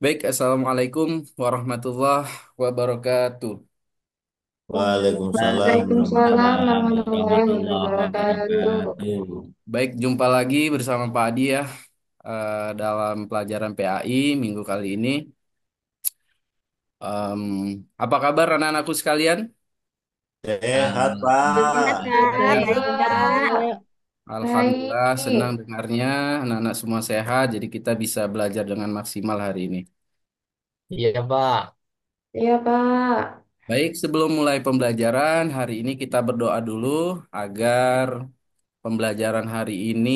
Baik, Assalamualaikum warahmatullahi wabarakatuh. Waalaikumsalam Waalaikumsalam warahmatullahi warahmatullahi warahmatullahi wabarakatuh. wabarakatuh. Baik, jumpa lagi bersama Pak Adi ya dalam pelajaran PAI minggu kali ini. Em, Apa kabar anak-anakku sekalian? Sehat, Sehat, Pak. Kak. Ya, Baik, Kak. Alhamdulillah. Alhamdulillah senang Baik. dengarnya anak-anak semua sehat, jadi kita bisa belajar dengan maksimal hari ini. Iya, Pak. Iya, Pak. Baik, sebelum mulai pembelajaran, hari ini kita berdoa dulu agar pembelajaran hari ini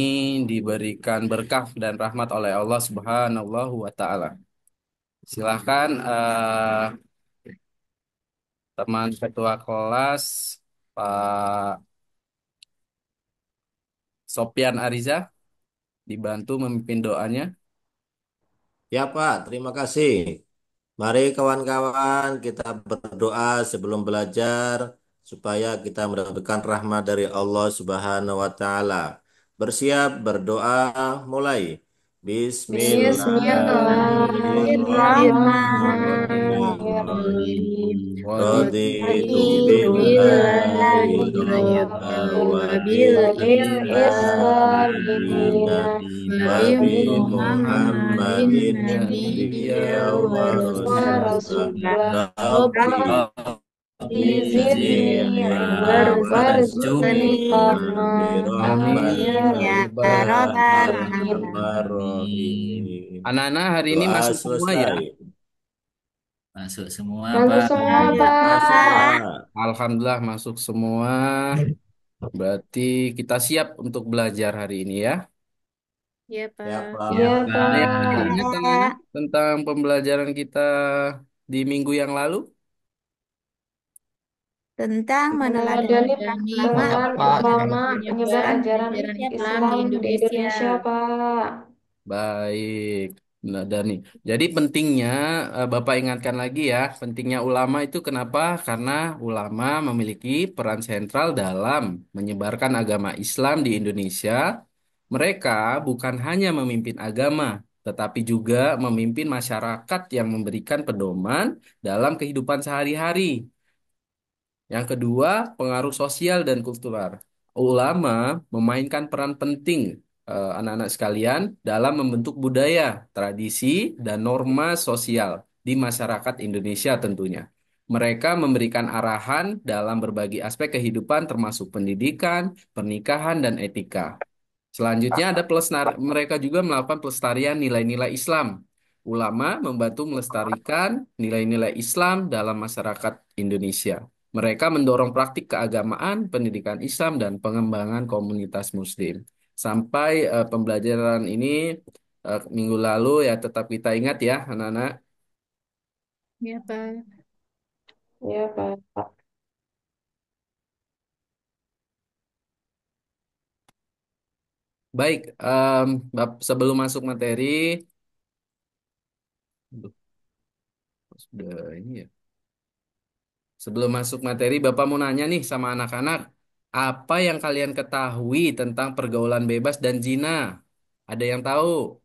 diberikan berkah dan rahmat oleh Allah Subhanahu wa taala. Silahkan teman ketua kelas Pak Sopyan Ariza dibantu memimpin doanya. Ya, Pak. Terima kasih. Mari kawan-kawan kita berdoa sebelum belajar supaya kita mendapatkan rahmat dari Allah Subhanahu wa taala. Bersiap berdoa mulai. Bismillahirrahmanirrahim. Bismillahirrahmanirrahim. Bismillahirrahmanirrahim. Raditu Raditu billahi billahi robba rabban wa wa bil bil islami Islam dina dina wa wa bi bi Muhammadin Muhammadin nabiyya nabiyya wa wa rasulah. rasulah. Rabbi Rabbi Izidni zidni zidni ilman warzuqni warzuqni fahma. Amin Amin ya ya rabbal rabbal alamin. Bismillahirrahmanirrahim. Anak-anak hari ini Doa masuk semua ya. selesai. Masuk semua, Masuk Pak. semua, Ya, masuk, Pak. Pak. Alhamdulillah masuk semua. Berarti kita siap untuk belajar hari ini ya. Iya, Ya, Pak. Ya, Iya, Pak. Ada yang masih Pak. ingat anak-anak tentang pembelajaran kita di minggu yang lalu? Tentang Meneladani meneladani Ya, perkembangan Pak. ulama penyebar penyebaran ajaran Islam di Islam di Indonesia. Indonesia, Pak. Baik, nah Dani. Jadi pentingnya Bapak ingatkan lagi ya, pentingnya ulama itu kenapa? Karena ulama memiliki peran sentral dalam menyebarkan agama Islam di Indonesia. Mereka bukan hanya memimpin agama, tetapi juga memimpin masyarakat yang memberikan pedoman dalam kehidupan sehari-hari. Yang kedua, pengaruh sosial dan kultural. Ulama memainkan peran penting anak-anak sekalian dalam membentuk budaya, tradisi, dan norma sosial di masyarakat Indonesia tentunya. Mereka memberikan arahan dalam berbagai aspek kehidupan termasuk pendidikan, pernikahan, dan etika. Selanjutnya ada mereka juga melakukan pelestarian nilai-nilai Islam. Ulama membantu melestarikan nilai-nilai Islam dalam masyarakat Indonesia. Mereka mendorong praktik keagamaan, pendidikan Islam, dan pengembangan komunitas Muslim. Sampai pembelajaran ini minggu lalu ya tetap kita ingat ya anak-anak. Iya, Pak. Ya, Pak. Baik, sebelum masuk materi, aduh, sudah ini ya. Sebelum masuk materi, Bapak mau nanya nih sama anak-anak, apa yang kalian ketahui tentang pergaulan bebas dan zina? Ada yang tahu?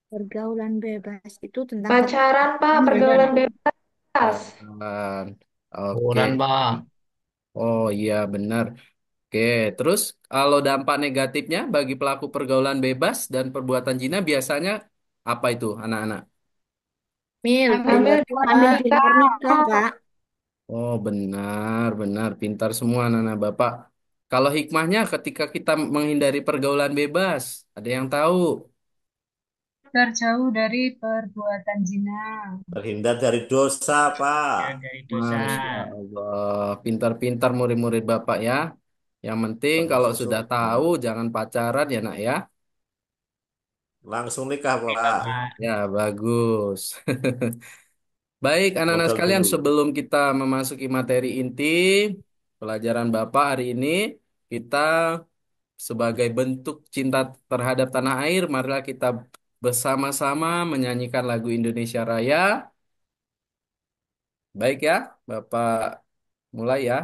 Pergaulan bebas itu tentang Pacaran, Pak, keterbukaan ya. pergaulan bebas. Bukan. Oke. Kuran, Pak. Oh iya benar. Oke. Terus kalau dampak negatifnya bagi pelaku pergaulan bebas dan perbuatan zina biasanya apa itu anak-anak? Hamil di luar Ambil di nikah. luar nikah, Kak. Oh benar, benar. Pintar semua anak-anak Bapak. Kalau hikmahnya ketika kita menghindari pergaulan bebas, ada yang tahu? Terjauh dari perbuatan zina. Terhindar dari dosa, Pak. Ya, dari dosa. Masya Allah, pintar-pintar murid-murid Bapak ya. Yang penting kalau Masuk sudah surga. tahu jangan pacaran ya nak ya. Langsung nikah, Nikah, Pak. Pak. Ya bagus. Baik anak-anak Modal sekalian dulu. sebelum kita memasuki materi inti pelajaran Bapak hari ini kita sebagai bentuk cinta terhadap tanah air marilah kita bersama-sama menyanyikan lagu Indonesia Raya. Baik ya, Bapak mulai ya.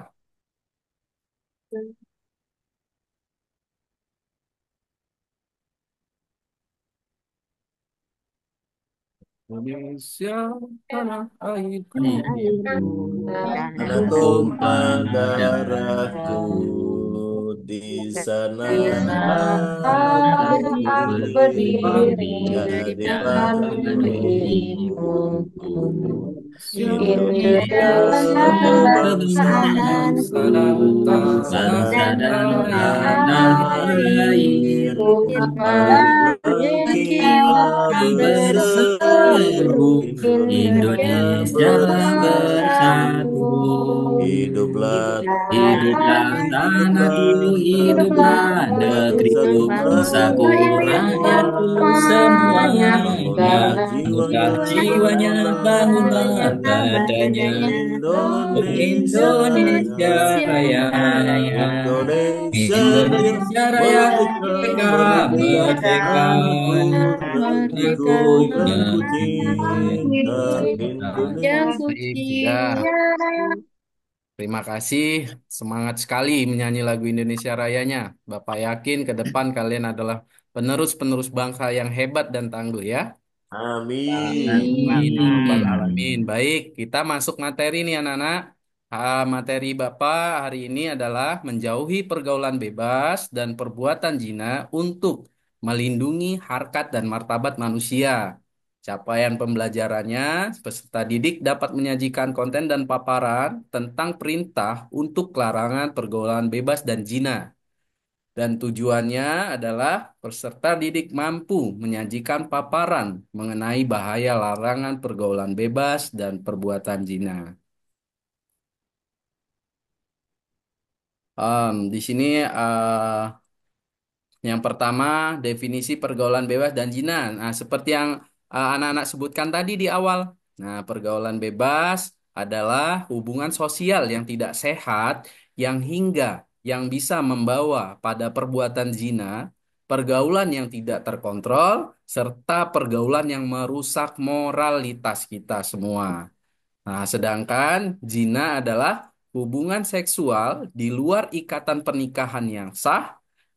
Indonesia tanah airku. Tanah Ibu airku, tanah Tanah tumpah tumpah darahku, darahku, di sana di sana aku Aku berdiri, berdiri jadi padu padu ibuku. ibuku. Indonesia Indonesia Bangsa bangsa bangsaku, dan bangsa tanah dan dan tanah airku. airku, marilah Marilah kita kita berseru, berseru, berseru Indonesia Indonesia Indonesia bersatu. bersatu. bersatu. Hiduplah Hiduplah tanahku, tanahku, hiduplah Hiduplah hiduplah bangsaku, negeriku, bangsaku, bangsa rakyatku rakyatku semuanya, semuanya. bangunlah bangunlah jiwanya, Bangunlah jiwanya, bangunlah bangunlah badannya bangunlah badannya. badannya Untuk untuk Indonesia Indonesia Raya. Indonesia Raya. Indonesia Raya, Indonesia Raya, merdeka, merdeka, merdeka, merdeka. aku negeriku merdeka yang ku cinta, yang Indonesia. Baik, suci. sudah. Terima kasih. Semangat sekali menyanyi lagu Indonesia Rayanya. Bapak yakin ke depan kalian adalah penerus-penerus bangsa yang hebat dan tangguh ya. Amin. Amin. Ya Rabbal Amin. Alamin. Baik, kita masuk materi nih anak-anak. Materi Bapak hari ini adalah menjauhi pergaulan bebas dan perbuatan zina untuk melindungi harkat dan martabat manusia. Capaian pembelajarannya, peserta didik dapat menyajikan konten dan paparan tentang perintah untuk larangan pergaulan bebas dan zina. Dan tujuannya adalah peserta didik mampu menyajikan paparan mengenai bahaya larangan pergaulan bebas dan perbuatan zina. Di sini yang pertama, definisi pergaulan bebas dan zina. Nah, seperti yang anak-anak sebutkan tadi di awal. Nah, pergaulan bebas adalah hubungan sosial yang tidak sehat yang yang bisa membawa pada perbuatan zina, pergaulan yang tidak terkontrol, serta pergaulan yang merusak moralitas kita semua. Nah, sedangkan zina adalah hubungan seksual di luar ikatan pernikahan yang sah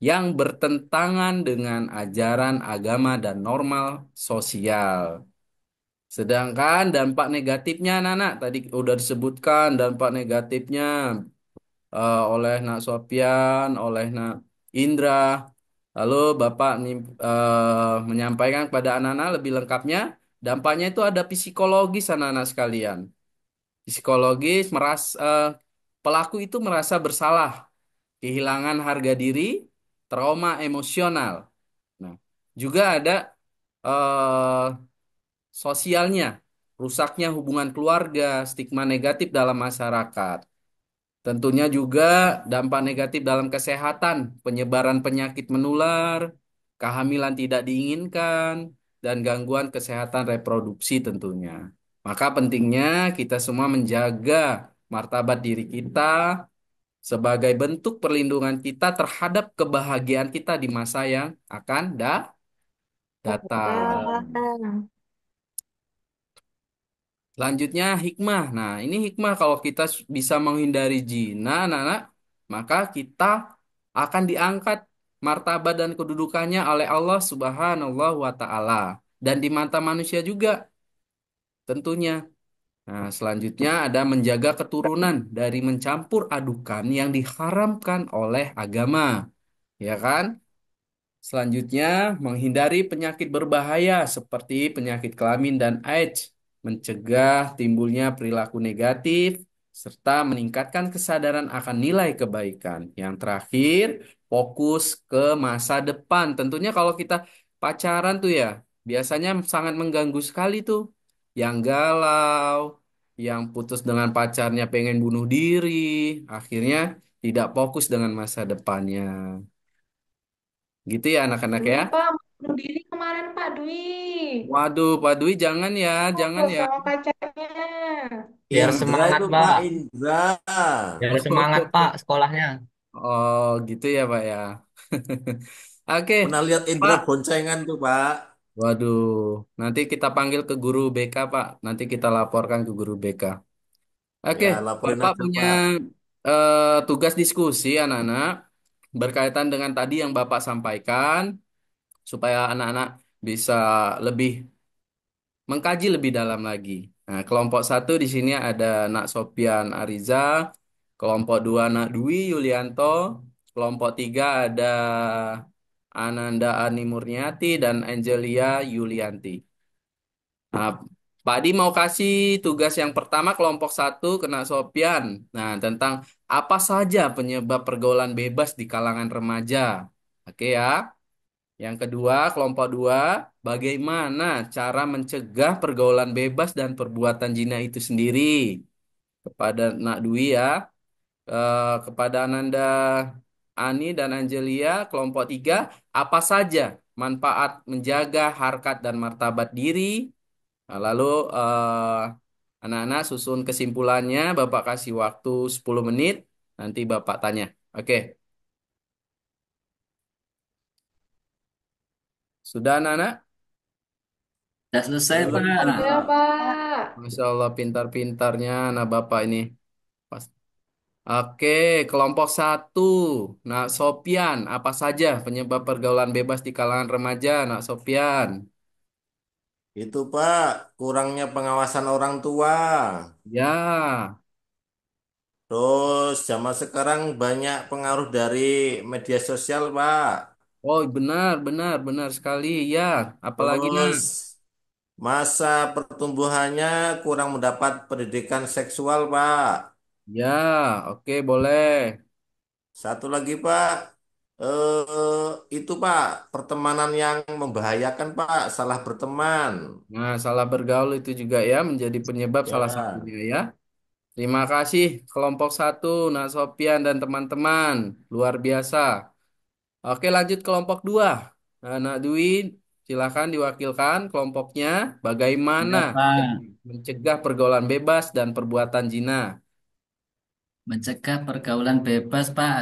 yang bertentangan dengan ajaran agama dan normal sosial. Sedangkan dampak negatifnya, anak-anak, tadi udah disebutkan dampak negatifnya oleh Nak Sofyan, oleh Nak Indra. Lalu Bapak menyampaikan kepada anak-anak lebih lengkapnya, dampaknya itu ada psikologis anak-anak sekalian. Psikologis pelaku itu merasa bersalah, kehilangan harga diri, trauma emosional. Nah, juga ada eh, sosialnya, rusaknya hubungan keluarga, stigma negatif dalam masyarakat. Tentunya juga dampak negatif dalam kesehatan, penyebaran penyakit menular, kehamilan tidak diinginkan, dan gangguan kesehatan reproduksi tentunya. Maka pentingnya kita semua menjaga martabat diri kita sebagai bentuk perlindungan kita terhadap kebahagiaan kita di masa yang akan datang. Selanjutnya hikmah. Nah, ini hikmah kalau kita bisa menghindari zina, anak-anak, maka kita akan diangkat martabat dan kedudukannya oleh Allah Subhanahu wa taala dan di mata manusia juga tentunya. Nah, selanjutnya ada menjaga keturunan dari mencampur adukan yang diharamkan oleh agama, ya kan? Selanjutnya, menghindari penyakit berbahaya seperti penyakit kelamin dan AIDS, mencegah timbulnya perilaku negatif, serta meningkatkan kesadaran akan nilai kebaikan. Yang terakhir, fokus ke masa depan. Tentunya kalau kita pacaran tuh ya, biasanya sangat mengganggu sekali tuh. Yang galau, yang putus dengan pacarnya pengen bunuh diri, akhirnya tidak fokus dengan masa depannya. Gitu ya anak-anak ya. Iya Pak, mau bunuh diri kemarin Pak Dwi. Waduh, Pak Dwi jangan ya, jangan Ngobrol ya. sama pacarnya. Biar Indra semangat, itu Pak Pak. Indra. Biar semangat, Pak, sekolahnya. Oh, gitu ya, Pak ya. Oke, Pernah lihat Indra Pak. boncengan tuh Pak? Waduh, nanti kita panggil ke guru BK, Pak. Nanti kita laporkan ke guru BK. Oke, Ya laporin Bapak aja punya Pak. tugas diskusi, anak-anak, berkaitan dengan tadi yang Bapak sampaikan, supaya anak-anak bisa lebih mengkaji lebih dalam lagi. Nah, kelompok satu di sini ada Nak Sopian Ariza, kelompok dua Nak Dwi Yulianto, kelompok tiga ada Ananda Ani Murniati dan Angelia Yulianti. Nah, Pak Adi mau kasih tugas yang pertama kelompok satu kena Sopian. Nah, tentang apa saja penyebab pergaulan bebas di kalangan remaja. Oke ya. Yang kedua, kelompok dua, bagaimana cara mencegah pergaulan bebas dan perbuatan zina itu sendiri kepada Nak Dwi ya, kepada Ananda Ani dan Angelia, kelompok tiga, apa saja manfaat menjaga harkat dan martabat diri. Nah, lalu anak-anak susun kesimpulannya, Bapak kasih waktu 10 menit, nanti Bapak tanya. Oke, sudah anak-anak? Sudah selesai, Sudah, Pak. Pak. Masya Allah pintar-pintarnya anak Bapak ini. Pas. Oke, kelompok satu. Nah, Sopian, apa saja penyebab pergaulan bebas di kalangan remaja, Nak Sopian? Itu Pak, kurangnya pengawasan orang tua. Ya, Terus zaman sekarang banyak pengaruh dari media sosial, Pak. oh benar, benar, benar sekali. Ya, apalagi Nak? Terus masa pertumbuhannya kurang mendapat pendidikan seksual, Pak. Ya, oke boleh. Satu lagi, Pak, itu Pak, pertemanan yang membahayakan, Pak, salah berteman. Nah, salah bergaul itu juga ya menjadi penyebab salah Ya, satunya ya. Terima kasih kelompok satu, Nak Sopian dan teman-teman. Luar biasa. Oke, lanjut kelompok dua. Nah, Nak Dwi, silakan diwakilkan kelompoknya. Bagaimana Ya, Pak. mencegah pergaulan bebas dan perbuatan zina? Mencegah pergaulan bebas, Pak.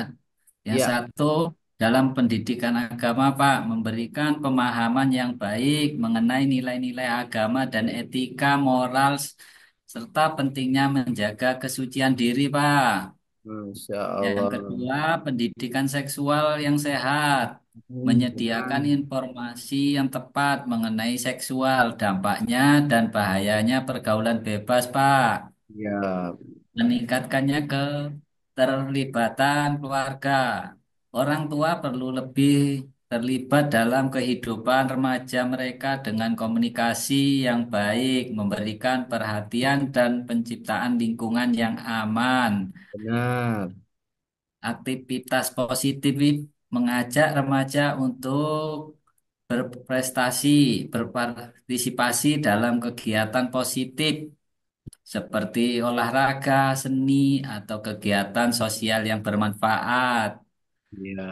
Yang Ya, satu, dalam pendidikan agama, Pak, memberikan pemahaman yang baik mengenai nilai-nilai agama dan etika moral, serta pentingnya menjaga kesucian diri, Pak. Masya Yang Allah. kedua, pendidikan seksual yang sehat, menyediakan informasi yang tepat mengenai seksual, dampaknya dan bahayanya pergaulan bebas, Pak. Ya, Meningkatkannya keterlibatan keluarga. Orang tua perlu lebih terlibat dalam kehidupan remaja mereka dengan komunikasi yang baik, memberikan perhatian dan penciptaan lingkungan yang aman. benar. Aktivitas positif mengajak remaja untuk berprestasi, berpartisipasi dalam kegiatan positif seperti olahraga, seni, atau kegiatan sosial yang bermanfaat.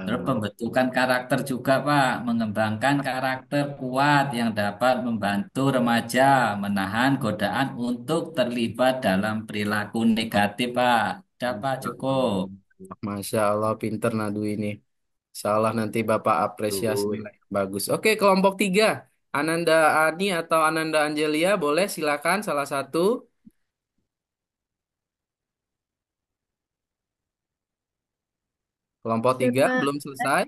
Terus Ya, pembentukan karakter juga, Pak, mengembangkan karakter kuat yang dapat membantu remaja menahan godaan untuk terlibat dalam perilaku negatif, Pak. Dapat Masya cukup. Allah. Masya Allah, pinter Nadu ini. Insya Allah nanti Bapak apresiasi tuh. nilai yang bagus. Oke, kelompok tiga. Ananda Ani atau Ananda Angelia, boleh silakan salah satu. Kelompok Sudah, tiga Pak. belum selesai.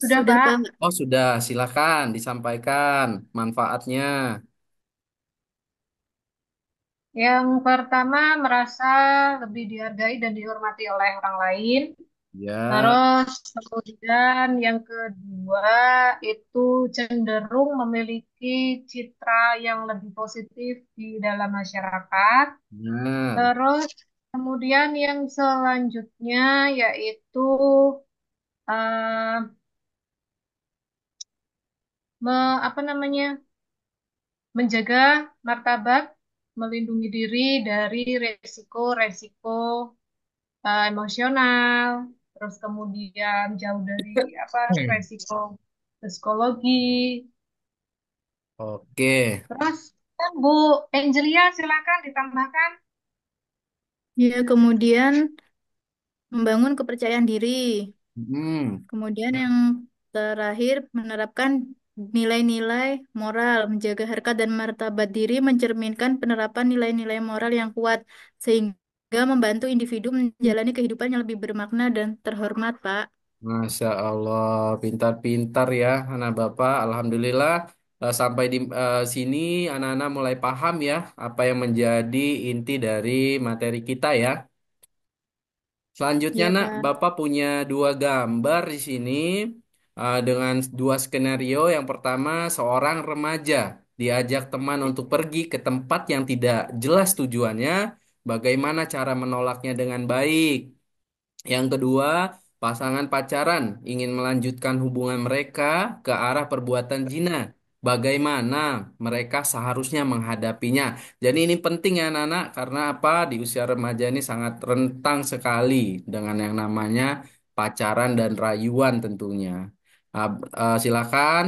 Sudah, Sudah, Pak. Pak. Oh, sudah. Silakan disampaikan manfaatnya. Yang pertama, merasa lebih dihargai dan dihormati oleh orang lain. Ya, Terus, kemudian yang kedua, itu cenderung memiliki citra yang lebih positif di dalam masyarakat. benar. Terus, kemudian yang selanjutnya, yaitu eh, apa namanya, menjaga martabat, melindungi diri dari resiko-resiko emosional, terus kemudian jauh dari apa resiko psikologi. Oke. Terus kan Bu Angelia silakan ditambahkan. Ya, kemudian membangun kepercayaan diri. Hmm. Kemudian yang terakhir menerapkan nilai-nilai moral, menjaga harkat dan martabat diri, mencerminkan penerapan nilai-nilai moral yang kuat sehingga membantu individu menjalani kehidupan yang lebih bermakna dan terhormat, Pak. Masya Allah, pintar-pintar ya anak Bapak. Alhamdulillah. Sampai di sini anak-anak mulai paham ya apa yang menjadi inti dari materi kita ya. Selanjutnya, Iya, nak, Pak. Bapak punya dua gambar di sini dengan dua skenario. Yang pertama, seorang remaja diajak teman untuk pergi ke tempat yang tidak jelas tujuannya. Bagaimana cara menolaknya dengan baik? Yang kedua, pasangan pacaran ingin melanjutkan hubungan mereka ke arah perbuatan zina. Bagaimana mereka seharusnya menghadapinya? Jadi ini penting ya anak-anak, karena apa? Di usia remaja ini sangat rentang sekali dengan yang namanya pacaran dan rayuan tentunya. Silakan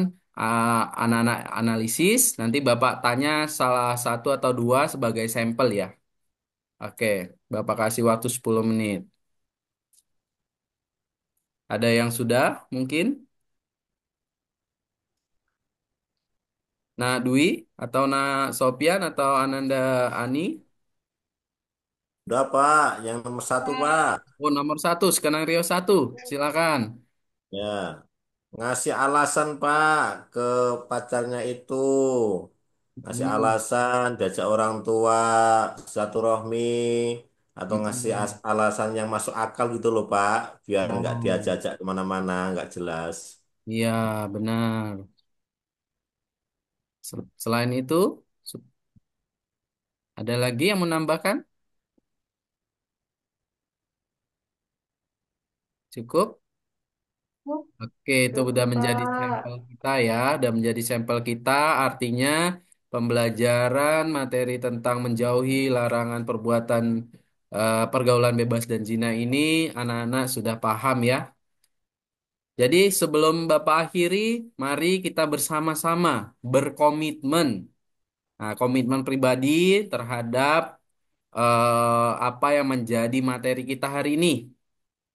anak-anak analisis. Nanti Bapak tanya salah satu atau dua sebagai sampel ya. Oke, Bapak kasih waktu 10 menit. Ada yang sudah mungkin? Nah, Dwi atau Na Sopian atau Ananda Ani? Udah Pak, yang nomor satu Pak. Oh, nomor satu, skenario satu. Silakan. Ya, ngasih alasan Pak ke pacarnya itu. Ngasih Mm, alasan, diajak orang tua, silaturahmi, atau ngasih mm. alasan yang masuk akal gitu loh Pak. Biar nggak Oh, diajak-ajak kemana-mana, nggak jelas. iya benar. Selain itu, su- ada lagi yang menambahkan? Cukup? Oke, itu udah Cukup, menjadi sampel Pak. kita ya, udah menjadi sampel kita. Artinya pembelajaran materi tentang menjauhi larangan perbuatan pergaulan bebas dan zina ini anak-anak sudah paham ya. Jadi sebelum Bapak akhiri, mari kita bersama-sama berkomitmen. Nah, komitmen pribadi terhadap apa yang menjadi materi kita hari ini.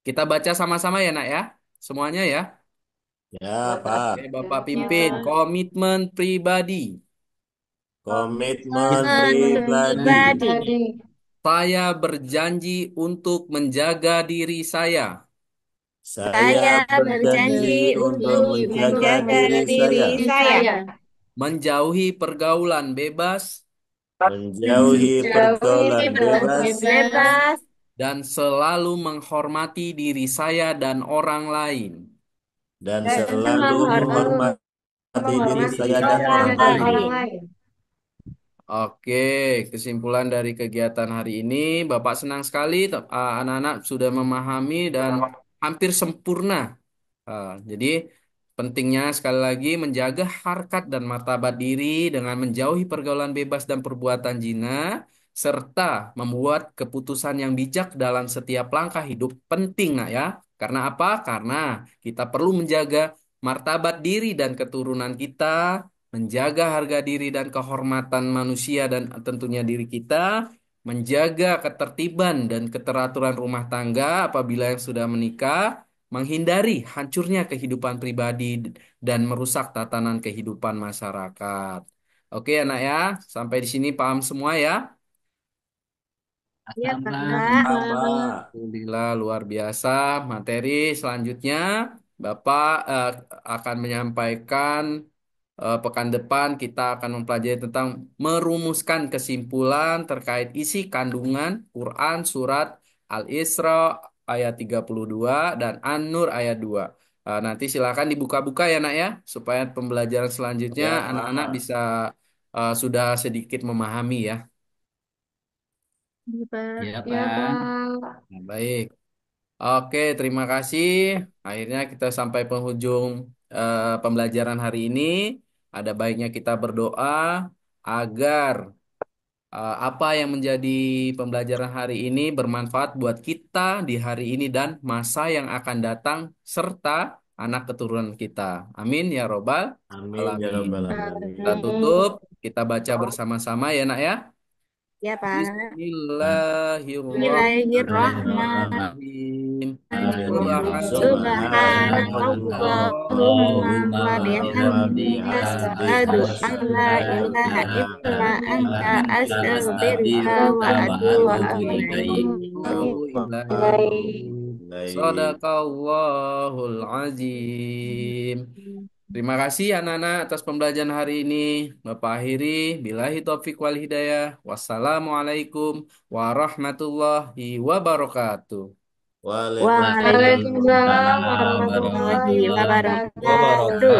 Kita baca sama-sama ya, Nak ya. Semuanya ya. Ya Oke, Pak, Bapak Ya, pimpin Pak. komitmen pribadi. komitmen pribadi. Pribadi. Tadi. Saya berjanji untuk menjaga diri saya, Saya Saya berjanji berjanji untuk untuk menjaga menjaga diri Diri saya, diri saya. saya, menjauhi pergaulan bebas, menjauhi Jauhi pergaulan bebas, pergaulan bebas. bebas, dan selalu menghormati diri saya dan orang lain. dan Dan selalu selalu selalu menghormati diri menghormati saya dan orang orang orang dan lain. orang lain. lain. Oke, kesimpulan dari kegiatan hari ini, Bapak senang sekali anak-anak sudah memahami dan hampir sempurna. Jadi pentingnya sekali lagi menjaga harkat dan martabat diri dengan menjauhi pergaulan bebas dan perbuatan zina, serta membuat keputusan yang bijak dalam setiap langkah hidup penting, nak ya. Karena apa? Karena kita perlu menjaga martabat diri dan keturunan kita, menjaga harga diri dan kehormatan manusia dan tentunya diri kita, menjaga ketertiban dan keteraturan rumah tangga apabila yang sudah menikah, menghindari hancurnya kehidupan pribadi dan merusak tatanan kehidupan masyarakat. Oke, anak ya, sampai di sini paham semua ya. Ya, Alhamdulillah. Pak. Paham, Pak. Alhamdulillah luar biasa. Materi selanjutnya, Bapak akan menyampaikan pekan depan kita akan mempelajari tentang merumuskan kesimpulan terkait isi kandungan Quran surat Al-Isra ayat 32 dan An-Nur ayat 2. Nanti silakan dibuka-buka ya nak ya, supaya pembelajaran selanjutnya Ya, anak-anak Pak. bisa sudah sedikit memahami ya. Ya, Pak. Ya, Ya, Pak. Pak. Nah, baik. Oke, terima kasih. Akhirnya kita sampai penghujung pembelajaran hari ini. Ada baiknya kita berdoa agar apa yang menjadi pembelajaran hari ini bermanfaat buat kita di hari ini dan masa yang akan datang serta anak keturunan kita. Amin ya robbal Amin ya alamin. rabbal Kita alamin. tutup, Amin. kita baca bersama-sama ya nak ya. Ya, Pak. Bismillahirrahmanirrahim. Subhanakallahumma Subhanakallahumma wa wa bihamdika bihamdika asyhadu an la asyhadu an ilaha la illa ilaha anta illa astaghfiruka anta wa atubu ilaik. astaghfiruka wa atubu ilaik. Sadaqallahul azim. Terima kasih anak-anak atas pembelajaran hari ini. Bapak akhiri, billahi taufik wal hidayah. Wassalamualaikum warahmatullahi wabarakatuh. Waalaikumsalam Waalaikumsalam Waalaikumsalam warahmatullahi warahmatullahi wabarakatuh. wabarakatuh.